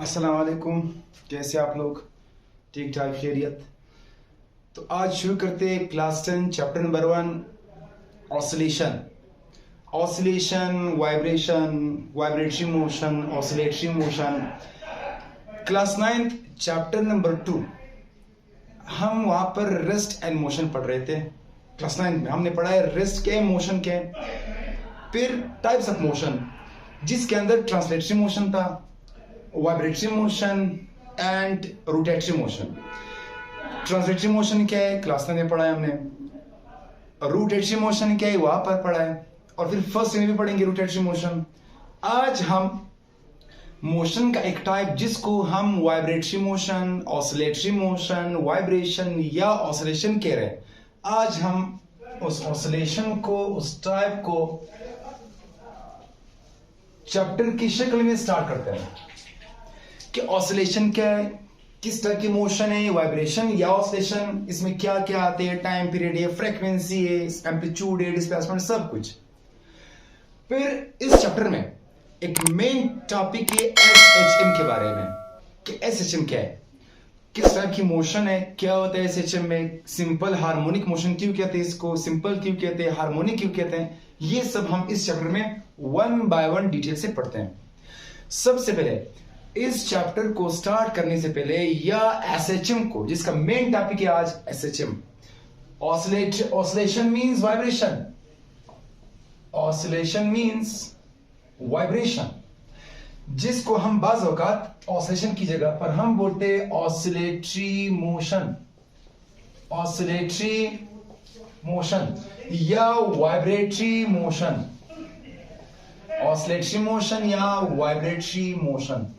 अस्सलाम वालेकुम। कैसे आप लोग? ठीक ठाक, खैरियत। तो आज शुरू करते हैं class 10 chapter number 1 oscillation. Oscillation, vibration, vibratory motion, oscillatory motion. Class 9 chapter number 2 हम वहां पर रेस्ट एंड मोशन पढ़ रहे थे। क्लास 9 में हमने पढ़ा है रेस्ट के, मोशन के, फिर टाइप्स ऑफ मोशन, जिसके अंदर ट्रांसलेटरी मोशन था, vibratory motion and rotatory motion. Translatory motion क्या है क्लास में पढ़ा है हमने, रोटेटरी मोशन क्या है वहां पर पढ़ा है, और फिर फर्स्ट में भी पढ़ेंगे रोटेटरी मोशन। आज हम मोशन का एक टाइप जिसको हम vibratory motion, oscillatory motion, vibration या ऑसिलेशन कह रहे हैं, आज हम उस ऑसिलेशन को, उस टाइप को चैप्टर की शक्ल में स्टार्ट करते हैं कि ऑसिलेशन क्या है, किस तरह की मोशन है, वाइब्रेशन या ऑसिलेशन, इसमें क्या क्या आते हैं, टाइम पीरियड है, फ्रीक्वेंसी है, एम्पलीट्यूड है, डिस्प्लेसमेंट, सब कुछ। फिर इस चैप्टर में एक मेन टॉपिक है एसएचएम के बारे में कि एसएचएम क्या है, किस तरह की मोशन है, क्या होता है एसएचएम में, सिंपल हार्मोनिक मोशन क्यों कहते हैं इसको, सिंपल क्यों कहते हैं, हार्मोनिक क्यों कहते हैं, ये सब हम इस चैप्टर में वन बाय वन डिटेल से पढ़ते हैं। सबसे पहले इस चैप्टर को स्टार्ट करने से पहले या एसएचएम को, जिसका मेन टॉपिक है आज SHM, oscillation means vibration, oscillation means vibration, जिसको हम बाज औकात ऑसिलेशन की जगह पर हम बोलते हैं ऑसिलेटरी मोशन, ऑसिलेटरी मोशन या वाइब्रेटरी मोशन, ऑसिलेटरी मोशन या वाइब्रेटरी मोशन।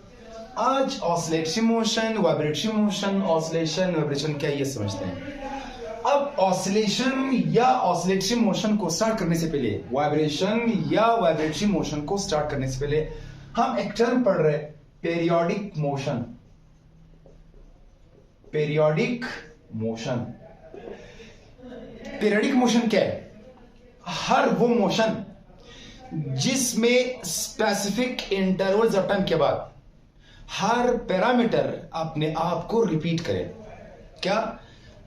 आज oscillatory motion, vibratory motion, oscillation, vibration क्या ये समझते हैं। अब ऑसिलेशन या ऑसिलेटरी मोशन को स्टार्ट करने से पहले, वाइब्रेशन या वाइब्रेटरी मोशन को स्टार्ट करने से पहले हम एक टर्म पढ़ रहे हैं, periodic motion. Periodic motion, periodic motion क्या है? हर वो मोशन जिसमें स्पेसिफिक इंटरवल्स ऑफ टाइम के बाद हर पैरामीटर अपने आप को रिपीट करे। क्या?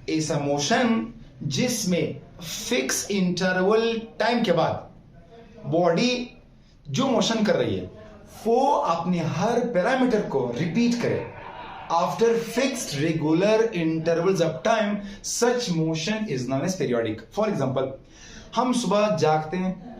ऐसा मोशन जिसमें फिक्स इंटरवल टाइम के बाद बॉडी जो मोशन कर रही है वो अपने हर पैरामीटर को रिपीट करे after fixed regular intervals of time, such motion is known as periodic. For example, हम सुबह जागते हैं,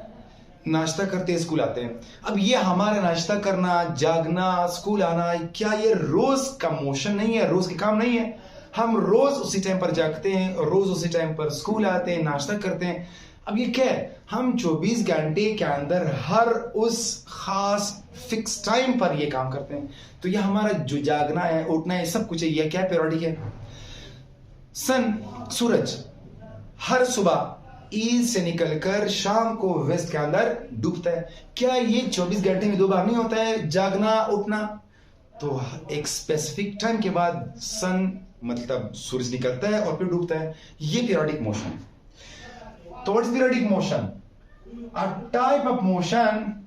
नाश्ता करते हैं, स्कूल आते हैं। अब ये हमारा नाश्ता करना, जागना, स्कूल आना, क्या ये रोज का मोशन नहीं है, रोज के काम नहीं है? हम रोज उसी टाइम पर जागते हैं, रोज उसी टाइम पर स्कूल आते हैं, नाश्ता करते हैं। अब ये क्या है? हम 24 घंटे के अंदर हर उस खास फिक्स टाइम पर ये काम करते हैं। तो ये हमारा जो जागना है, उठना है, सब कुछ है, ये क्या पीरियोडिक है। सन, सूरज हर सुबह ईस्ट से निकलकर शाम को वेस्ट के अंदर डूबता है। क्या ये 24 घंटे में 2 बार नहीं होता है जागना, उठना? तो एक स्पेसिफिक टाइम के बाद सन मतलब सूरज निकलता है और फिर डूबता है। ये पीरियोडिक मोशन। तो what is periodic motion? A type of motion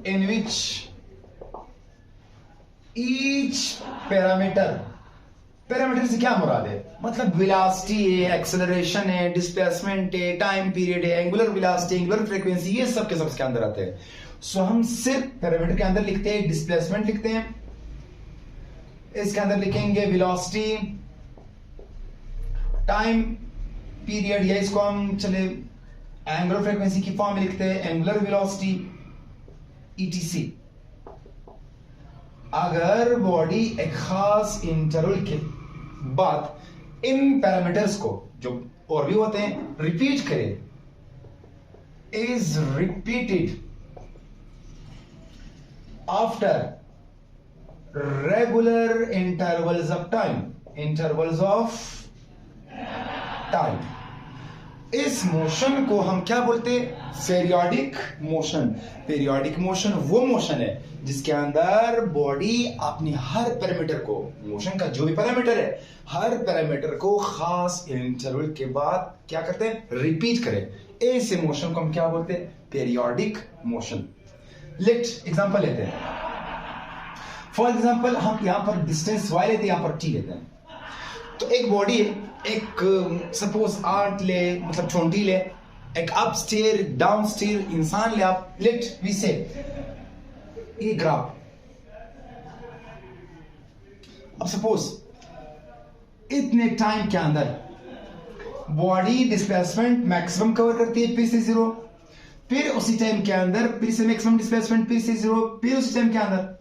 in which each parameter से क्या मुराद है? मतलब वेलोसिटी है, एक्सेलरेशन है, डिस्प्लेसमेंट है, टाइम पीरियड है, एंगुलर वेलोसिटी, एंगुलर फ्रीक्वेंसी, ये सब के सब इसके अंदर आते हैं। सो हम सिर्फ पैरामीटर के अंदर लिखते हैं डिस्प्लेसमेंट लिखते हैं, इसके अंदर लिखेंगे वेलोसिटी, टाइम पीरियड, या इसको हम चले एंगुलर फ्रीक्वेंसी की फॉर्म में लिखते हैं एंगुलर वेलोसिटी, ETC। अगर बॉडी एक खास इंटरवल के बाद इन पैरामीटर्स को, जो और भी होते हैं, रिपीट करे, is repeated after regular intervals of time, intervals of time, इस मोशन को हम क्या बोलते हैं? Periodic motion. पीरियोडिक मोशन वो मोशन है जिसके अंदर बॉडी अपनी हर पैरामीटर को, मोशन का जो भी पैरामीटर है, हर पैरामीटर को खास इंटरवल के बाद क्या करते हैं? रिपीट करें। ऐसे मोशन को हम क्या बोलते हैं? Periodic motion. लेट एग्जांपल लेते हैं। फॉर एग्जाम्पल हम यहां पर डिस्टेंस y लेते हैं, यहां पर t लेते हैं। तो एक बॉडी है, एक सपोज आर्ट ले, मतलब छोटी ले, एक अप स्टेयर डाउन स्टेयर इंसान ले, आप लेट वी से ये ग्राफ। अब सपोज इतने टाइम के अंदर बॉडी डिस्प्लेसमेंट मैक्सिमम कवर करती है, फिर से जीरो, फिर उसी टाइम के अंदर फिर से मैक्सिमम डिस्प्लेसमेंट, फिर से जीरो, फिर उसी टाइम के अंदर।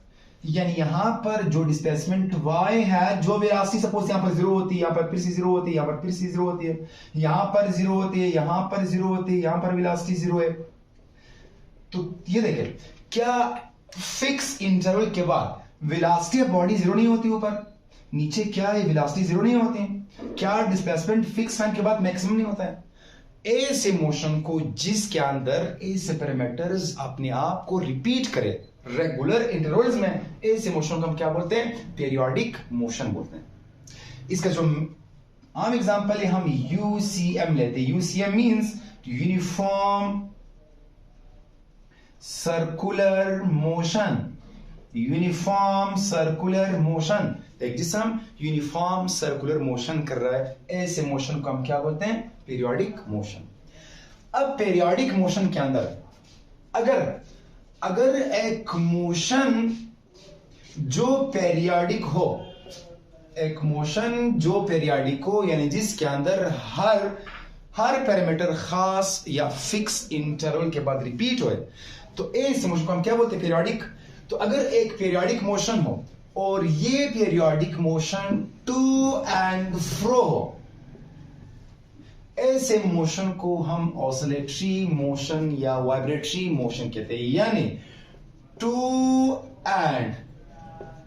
यानी यहां पर जो डिस्प्लेसमेंट y है, जो वेलोसिटी सपोज यहां पर जीरो होती है, यहां पर फिर से जीरो होती है, यहां पर फिर से जीरो होती है, यहां पर जीरो होती है, यहां पर जीरो होती है, यहां पर वेलोसिटी जीरो है। तो ये देखें, क्या फिक्स इंटरवल के बाद वेलोसिटी ऑफ बॉडी जीरो नहीं होती ऊपर नीचे? क्या ये वेलोसिटी जीरो नहीं होती है? क्या डिस्प्लेसमेंट फिक्स टाइम के बाद मैक्सिमम नहीं होता है? ऐसे मोशन को जिसके अंदर ऐसे पैरामीटर्स अपने आप को रिपीट करे रेगुलर इंटरवल्स में, ऐसे मोशन को हम क्या बोलते हैं? पीरियोडिक मोशन बोलते हैं। इसका जो आम एग्जांपल है, हम यूसीएम लेते हैं। UCM means uniform circular motion. Uniform circular motion, एक जिसम यूनिफॉर्म सर्कुलर मोशन कर रहा है, ऐसे मोशन को हम क्या बोलते हैं? Periodic motion. अब पीरियोडिक मोशन के अंदर अगर एक मोशन जो पीरियोडिक हो, एक मोशन जो पीरियोडिक हो, यानी जिसके अंदर हर पैरामीटर खास या फिक्स इंटरवल के बाद रिपीट हो, तो ऐसे मोशन को हम क्या बोलते हैं? पीरियोडिक। तो अगर एक पीरियोडिक मोशन हो और ये periodic motion to and fro हो, ऐसे मोशन को हम ऑसिलेटरी मोशन या वाइब्रेटरी मोशन कहते हैं। यानी to and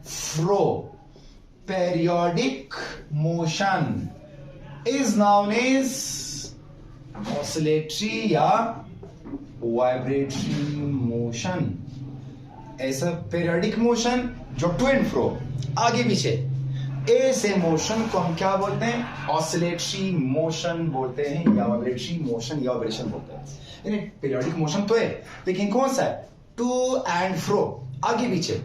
fro periodic motion is known as oscillatory या vibratory motion। ऐसा periodic motion जो टू एंड फ्रो, आगे पीछे, ऐसे मोशन को हम क्या बोलते हैं? ऑसिलेटरी मोशन बोलते हैं, या वाइब्रेटरी मोशन या वाइब्रेशन बोलते हैं। यानी पीरियोडिक मोशन तो है, लेकिन कौन सा है? टू एंड फ्रो, आगे पीछे,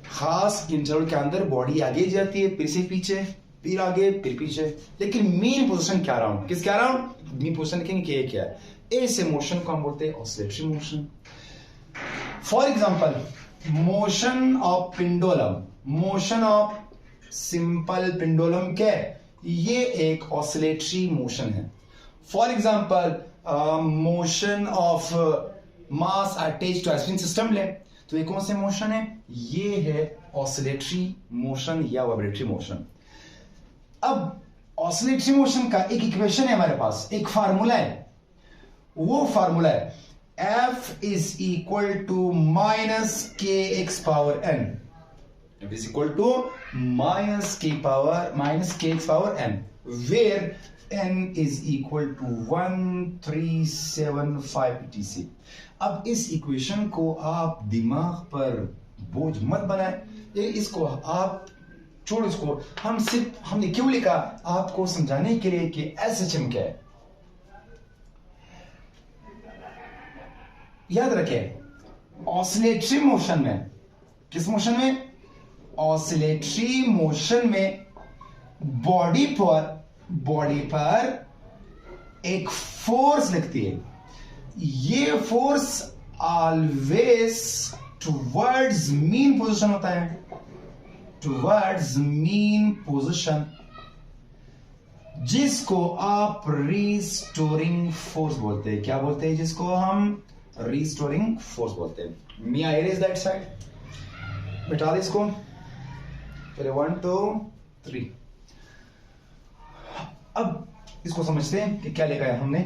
खास इंटरवल के अंदर बॉडी आगे जाती है, फिर से पीछे, फिर आगे, फिर पीछे, लेकिन मेन पोजीशन क्या अराउंड? किसके अराउंड? मेन पोजीशन लिखेंगे कि ये क्या है। ऐसे मोशन को हम बोलते हैं oscillatory motion. For example motion of pendulum, motion of simple pendulum क्या है? ये एक ऑसिलेटरी मोशन है। For example motion of mass attached to spring system ले, तो ये कौन से मोशन है? ये है ऑसिलेटरी मोशन या वाइब्रेटरी मोशन। अब ऑसिलेटरी मोशन का एक इक्वेशन है हमारे पास, एक फार्मूला है। वो फार्मूला है F is equal to minus kx power n. F is equal to minus kx power n, where n is equal to 1375 etc. अब इस इक्वेशन को आप दिमाग पर बोझ मत बनाएं, इसको आप छोड़ो, इसको हमने क्यों लिखा? आपको समझाने के लिए कि SHM क्या है। याद रखें, ऑसिलेटरी मोशन में, किस मोशन में? ऑसिलेटरी मोशन में बॉडी पर एक फोर्स लगती है। ये force always towards mean position होता है, टुवर्ड्स मीन पोजीशन, जिसको आप रिस्टोरिंग फोर्स बोलते हैं। क्या बोलते हैं? जिसको हम रिस्टोरिंग फोर्स बोलते हैं। मी आई इरेज दैट साइड, मिटा दे इसको, फिर 1 2 3। अब इसको समझते हैं कि क्या लिखा है हमने।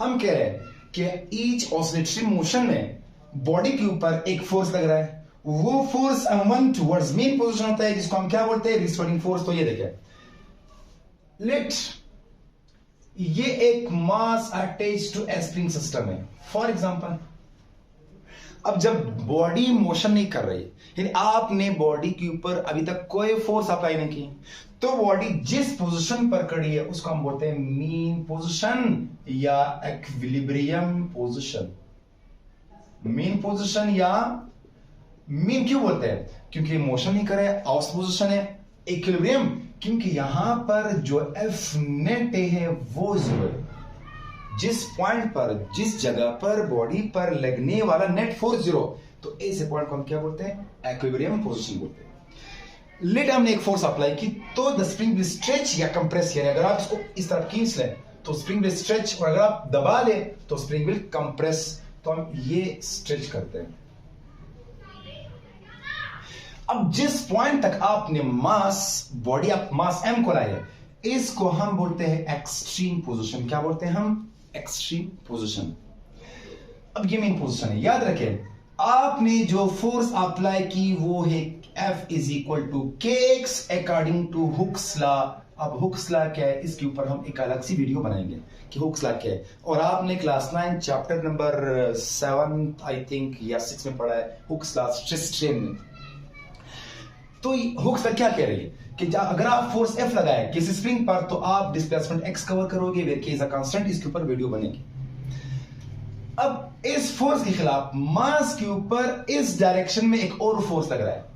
हम कह रहे हैं कि ईच ऑसिलेटरी मोशन में बॉडी के ऊपर एक फोर्स लग रहा है, वो force M1 towards main position होता है, जिसको हम क्या बोलते हैं? Restoring force. तो ये देखें, लेट ये एक mass attach to spring system है फॉर एग्जांपल। अब जब बॉडी मोशन नहीं कर रही, यानी आपने बॉडी के ऊपर अभी तक कोई फोर्स अप्लाई नहीं की, तो बॉडी जिस पोजीशन पर खड़ी है उसको हम बोलते हैं मीन पोजीशन या इक्विलिब्रियम पोजीशन। मीन पोजीशन या मीन क्यों बोलते हैं? क्योंकि मोशन ही करे, ऑफ पोजिशन है। इक्विलिब्रियम क्योंकि यहां पर जो एफ नेट है वो जीरो है। जिस पॉइंट पर, जिस जगह पर बॉडी पर लगने वाला नेट फोर्स जीरो, तो ऐसे पॉइंट को हम क्या बोलते हैं? इक्विलिब्रियम पोजीशन बोलते हैं। लेट हमने एक फोर्स अप्लाई की तो द स्प्रिंग विल स्ट्रेच या कंप्रेस, यानी अगर आप इसको इस तरह खींच लें तो स्प्रिंग विल स्ट्रेच, और अगर आप दबा ले तो स्प्रिंग विल कंप्रेस। तो हम ये स्ट्रेच करते हैं। अब जिस पॉइंट तक आपने मास, बॉडी आप मास m को लाए, इसको हम बोलते हैं एक्सट्रीम पोजीशन। क्या बोलते हैं हम? Extreme position. अब ये मेन पोजीशन है, याद रखें। आपने जो फोर्स अप्लाई की वो है F is equal to kx according to Hooke's law. अब हुक्स लॉ क्या है, इसके ऊपर हम एक अलग सी वीडियो बनाएंगे कि हुक्स लॉ क्या है। और आपने class 9 chapter number 7 I think या 6 में पढ़ा है हुक्स लॉ, स्ट्रेस स्ट्रेन में। तो हुक्स लॉ क्या कह रही है कि अगर आप फोर्स F लगाए किसी स्प्रिंग पर तो आप डिस्प्लेसमेंट x कवर करोगे, where k is a constant. इसके ऊपर वीडियो बनेगी। अब इस फोर्स के खिलाफ मास के ऊपर इस डायरेक्शन में एक और फोर्स लग रहा है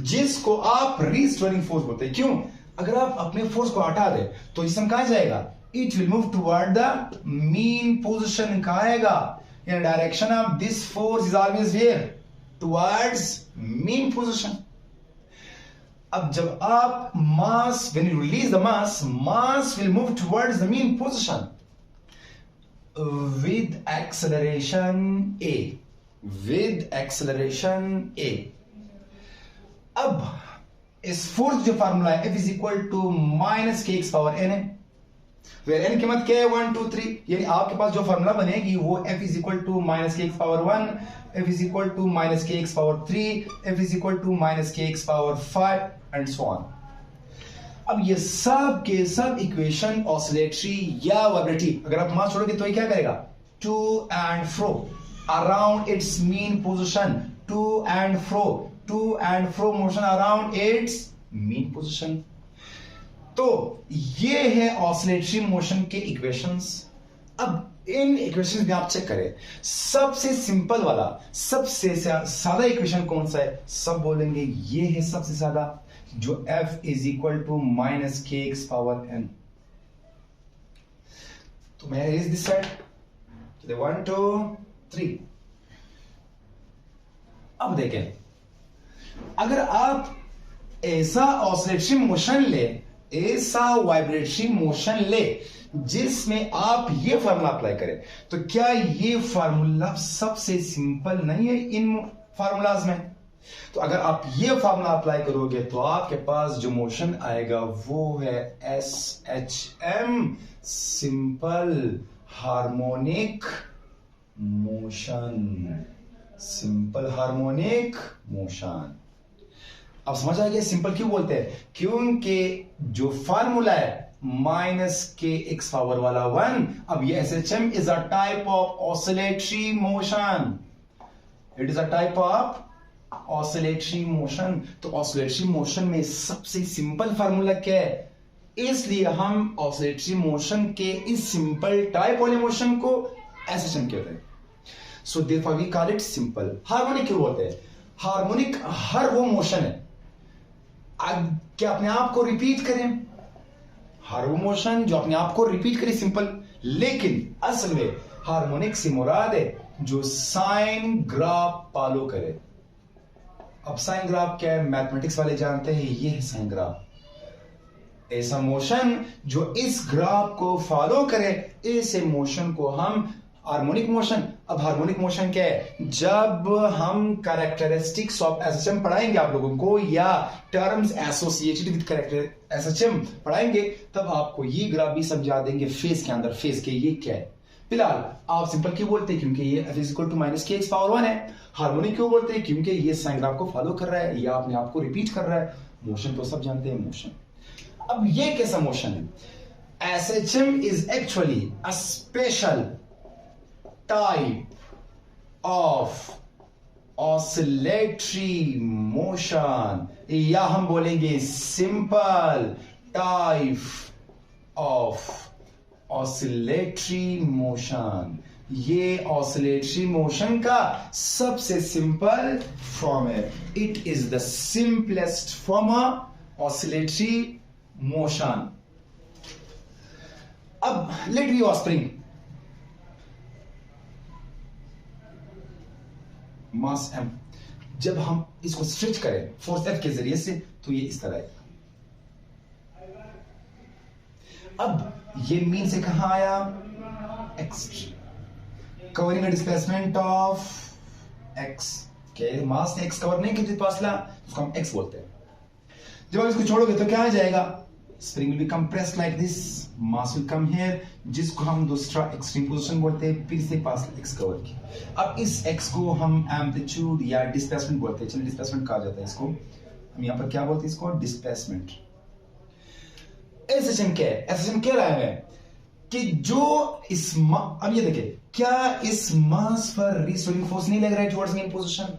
जिसको आप रीस्टोरिंग फोर्स बोलते हैं। क्यों? अगर आप अपने फोर्स को हटा दे तो जिसम कहां जाएगा? It will move toward the mean position. कहां आएगा? In direction of this force is always where? Towards mean position. अब जब आप mass, when you release the mass will move towards the mean position with acceleration a, with acceleration a। अब इस force जो formula है F is equal to minus के x power n है, where n की कीमत क्या है? 1 2 3। यानी आपके पास जो फार्मूला बनेगी वो F is equal to minus के x power 1, F is equal to minus के x power 3, F is equal to minus के x power 5 and so on. अब ये सब के सब इक्वेशन ऑसिलेटरी या वाइब्रेटरी, अगर आप मास छोड़ोगे तो ये क्या करेगा? To and fro around its mean position, to and fro motion around its mean position. तो ये है ऑसिलेटरी मोशन के इक्वेशंस। अब इन इक्वेशंस में आप चेक करें, सबसे सिंपल वाला, सबसे सादा इक्वेशन कौन सा है? सब बोलेंगे ये है सबसे सादा, जो F is equal to minus के एक्स पावर एन। तो मैं इज दिस साइड 1 2 3। अब देखें, अगर आप ऐसा ऑसिलेटरी मोशन ले, ऐसा वाइब्रेटरी मोशन ले जिसमें आप ये फार्मूला अप्लाई करें, तो क्या ये फार्मूला सबसे सिंपल नहीं है इन फार्मूलाज में? तो अगर आप ये फार्मूला अप्लाई करोगे तो आपके पास जो मोशन आएगा वो है SHM, simple harmonic motion. Simple harmonic motion. अब समझ आ गया सिंपल क्यों बोलते हैं? क्योंकि जो फार्मूला है माइनस के एक्स पावर वाला 1, अब ये SHM is a type of oscillatory motion. It is a type of oscillatory motion. तो ऑसिलेटरी मोशन में सबसे सिंपल फार्मूला क्या है? इसलिए हम ऑसिलेटरी मोशन के इस सिंपल टाइप वाले मोशन को SHM कहते हैं। So therefore we call it simple. Harmonic क्यों बोलते हैं? हार्मोनिक हर वो मोशन है, क्या अपने आप को रिपीट करें, हर वो मोशन जो अपने आप को रिपीट करे, सिंपल। लेकिन असल में हार्मोनिक से मुराद है जो साइन ग्राफ फॉलो करे। अब साइन ग्राफ क्या है? मैथमेटिक्स वाले जानते हैं, ये है साइन ग्राफ। ऐसा मोशन जो इस ग्राफ को फॉलो करे, ऐसे मोशन को हम हार्मोनिक मोशन। अब हार्मोनिक मोशन क्या है? जब हम कैरेक्टरिस्टिक्स ऑफ SHM पढ़ाएंगे आप लोगों को, या terms associated with character SHM पढ़ाएंगे, तब आपको ये ग्राफ भी समझा देंगे फेज के अंदर, फेज के ये क्या है। फिलहाल आप सिंपल क्यों बोलते हैं? क्योंकि ये F is equal to minus के एक्स पावर 1 है। हार्मोनिक क्यों बोलते हैं? क्योंकि ये साइन ग्राफ को फॉलो कर रहा है या अपने आप को रिपीट कर रहा है। मोशन तो सब जानते हैं मोशन। अब ये कैसा मोशन है? SHM is actually a special type of oscillatory motion, या हम बोलेंगे simple type of oscillatory motion. ये ऑसिलेटरी मोशन का सबसे सिंपल फॉर्म है. It is the simplest form of oscillatory motion. अब let be spring mass m. जब हम इसको स्ट्रेच करें फोर्स F के जरिए से तो ये इस तरह है. अब ये मीन से कहां आया? x covering displacement of x. क्या मास ने x कवर नहीं किया फासला, उसको हम x बोलते हैं. जब आप इसको छोड़ोगे तो क्या आ जाएगा? Spring will be compressed like this, mass will come here, जिसको हम दूसरा एक्सट्रीम पोजीशन बोलते हैं. फिर से फासला x कवर की. अब इस x को हम एम्पलीट्यूड या डिस्प्लेसमेंट बोलते हैं. चलिए डिस्प्लेसमेंट कहा जाता है इसको. हम यहां पर क्या बोलते हैं? इसको डिस्प्लेसमेंट. एसएचएम क्या है? एसएचएम कह रहा है कि जो इस अब ये देखिए, क्या इस मास पर रीस्टोरिंग फोर्स नहीं लग रहा है टुवर्ड्स मीन पोजीशन?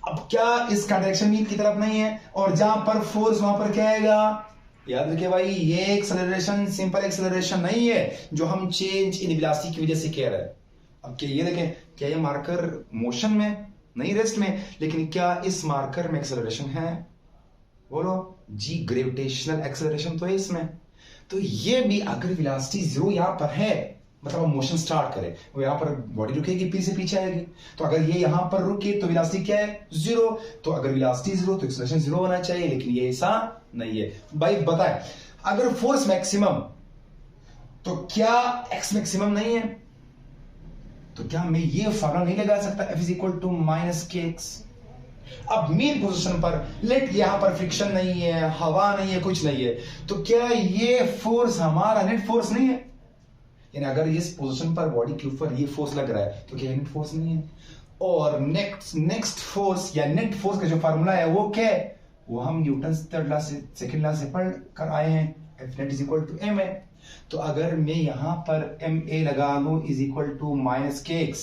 अब क्या इसका डायरेक्शन मीन की तरफ नहीं है? और जहां पर फोर्स वहां पर क्या आएगा? याद रखिए भाई, ये एक्सेलरेशन सिंपल एक्सेलरेशन नहीं है जो हम चेंज इन वेलोसिटी की वजह से कह रहे हैं. अब क्या ये देखें, क्या ये मार्कर मोशन में नहीं, रेस्ट में, लेकिन क्या इस मार्कर में एक्सेलरेशन है? बोलो जी, ग्रेविटेशनल एक्सेलरेशन तो है इसमें. तो ये भी अगर वेलोसिटी जीरो यहां पर है, मतलब हम मोशन स्टार्ट करें, वो यहां पर बॉडी रुकेगी, फिर से पीछे आएगी. तो अगर ये यहां पर रुके तो वेलोसिटी क्या है? जीरो. तो अगर वेलोसिटी जीरो तो एक्सेलरेशन जीरो होना चाहिए, लेकिन ये ऐसा नहीं है. भाई बताएं, अगर फोर्स मैक्सिमम तो क्या एक्स मैक्सिमम नहीं है? तो क्या मैं ये फॉर्मूला नहीं लगा सकता F - kx? अब मीन पोजीशन पर लेट यहां पर फ्रिक्शन नहीं है, हवा नहीं है, कुछ नहीं है, तो क्या ये फोर्स हमारा नेट फोर्स नहीं है? यानी अगर इस पोजीशन पर बॉडी के ऊपर ये फोर्स लग रहा है तो क्या नेट फोर्स नहीं है? और नेक्स्ट फोर्स या नेट फोर्स का जो फार्मूला है वो क्या है? वो हम न्यूटन थर्ड लॉ से सेकंड लॉ से पढ़ कर आए हैं. F net = ma. तो अगर मैं यहां पर ma लगा लूं = -kx,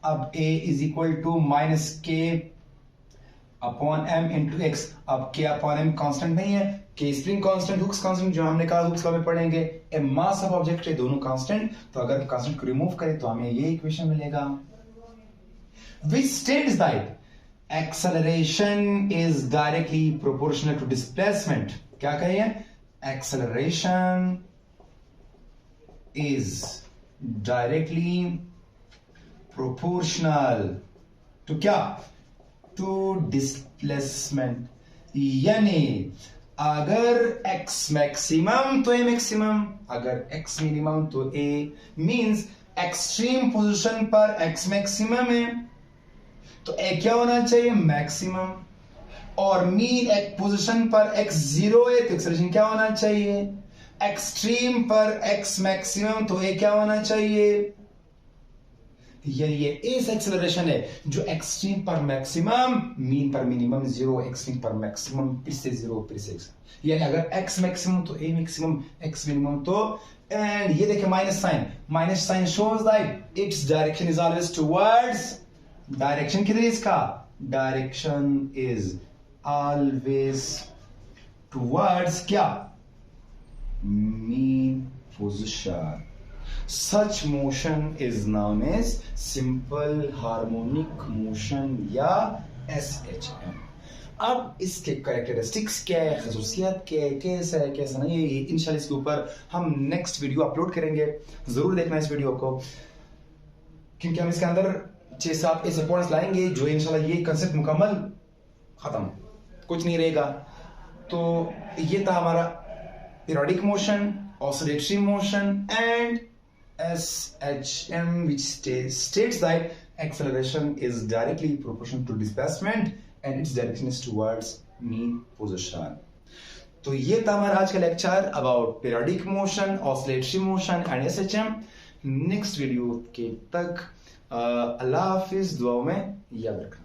अब a = -k upon m into x. अब k अपॉन m कांस्टेंट नहीं है, k spring constant, Hooke's constant जो हमने कहा हुक्स लॉ में पढ़ेंगे. m मास ऑफ ऑब्जेक्ट है, दोनों कांस्टेंट. तो अगर कांस्टेंट को रिमूव करें तो हमें ये इक्वेशन मिलेगा, which states that acceleration is directly proportional to displacement. क्या कहिए? Acceleration is directly proportional to क्या? To displacement. यानी अगर x maximum तो a maximum, अगर x minimum तो a, means एक्सट्रीम पोजीशन पर x मैक्सिमम है तो a क्या होना चाहिए? मैक्सिमम. और मीन एक पोजीशन पर x जीरो है तो एक्सेलरेशन क्या होना चाहिए? एक्सट्रीम पर x मैक्सिमम तो a क्या होना चाहिए? ये इस एक्सेलरेशन है जो एक्सट्रीम पर मैक्सिमम, मीन पर मिनिमम जीरो, एक्सट्रीम पर मैक्सिमम, फिर से जीरो, फिर से यानी अगर x मैक्सिमम तो a मैक्सिमम, x मिनिमम तो. एंड ये देखिए minus sign shows that it's direction is always towards. Direction किधर है इसका? डायरेक्शन इज ऑलवेज टुवर्ड्स क्या? Mean position. Such motion is known as simple harmonic motion या SHM. अब इसके कैरेक्टरिस्टिक्स क्या है, खसूसियत क्या है, कैसा है कैसा नहीं है, इंशाल्लाह इसके ऊपर हम नेक्स्ट वीडियो अपलोड करेंगे. जरूर देखना इस वीडियो को, क्योंकि हम इसके अंदर 6-7 ऐसे पॉइंट्स लाएंगे जो इंशाल्लाह ये कंसेप्ट मुकम्मल खत्म, कुछ नहीं रहेगा. तो ये था हमारा periodic motion, oscillatory motion and SHM, which states that acceleration is directly proportional to displacement and its direction is towards mean position. तो ये था हमारा आज का lecture about periodic motion, oscillatory motion and SHM. Next video के तक अल्लाह हाफिज, दुआओं में याद रखना.